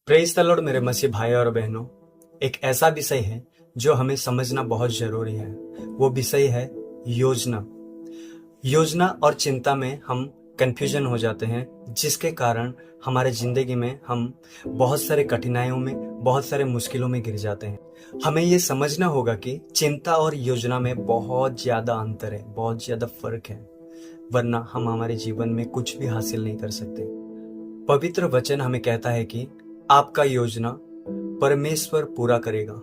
Praise the Lord मेरे मसीह भाई और बहनों। एक ऐसा विषय है जो हमें समझना बहुत जरूरी है। वो विषय है योजना। योजना और चिंता में हम कंफ्यूजन हो जाते हैं, जिसके कारण हमारे जिंदगी में हम बहुत सारे कठिनाइयों में, बहुत सारे मुश्किलों में गिर जाते हैं। हमें ये समझना होगा कि चिंता और योजना में बहुत ज्यादा अंतर है, बहुत ज्यादा फर्क है, वरना हम हमारे जीवन में कुछ भी हासिल नहीं कर सकते। पवित्र वचन हमें कहता है कि आपका योजना परमेश्वर पूरा करेगा,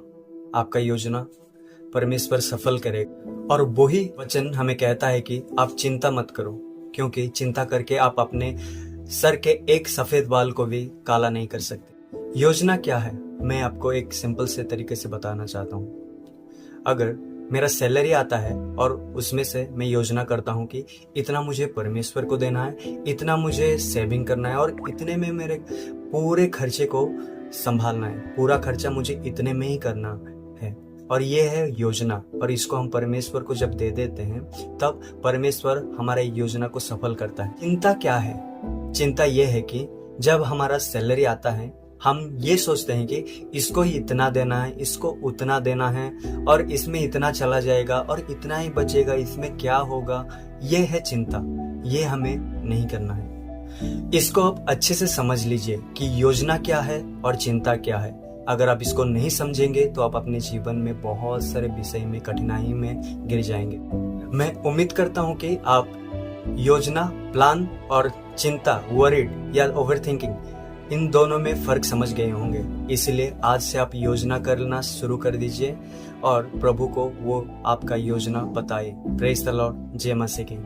आपका योजना परमेश्वर सफल करेगा। और वही वचन हमें कहता है कि आप चिंता मत करो, क्योंकि चिंता करके आप अपने सर के एक सफेद बाल को भी काला नहीं कर सकते। योजना क्या है, मैं आपको एक सिंपल से तरीके से बताना चाहता हूँ। अगर मेरा सैलरी आता है और उसमें से मैं योजना करता हूँ कि इतना मुझे परमेश्वर को देना है, इतना मुझे सेविंग करना है और इतने में मेरे पूरे खर्चे को संभालना है, पूरा खर्चा मुझे इतने में ही करना है, और ये है योजना। और इसको हम परमेश्वर को जब दे देते हैं तब परमेश्वर हमारे योजना को सफल करता है। चिंता क्या है? चिंता ये है कि जब हमारा सैलरी आता है हम ये सोचते हैं कि इसको ही इतना देना है, इसको उतना देना है, और इसमें इतना चला जाएगा और इतना ही बचेगा, इसमें क्या होगा। ये है चिंता, ये हमें नहीं करना है। इसको आप अच्छे से समझ लीजिए कि योजना क्या है और चिंता क्या है। अगर आप इसको नहीं समझेंगे तो आप अपने जीवन में बहुत सारे विषय में, कठिनाई में गिर जाएंगे। मैं उम्मीद करता हूँ कि आप योजना, प्लान और चिंता, वरीड या ओवरथिंकिंग, इन दोनों में फर्क समझ गए होंगे। इसलिए आज से आप योजना करना शुरू कर दीजिए और प्रभु को वो आपका योजना बताए। Praise the Lord. जय मसीह की।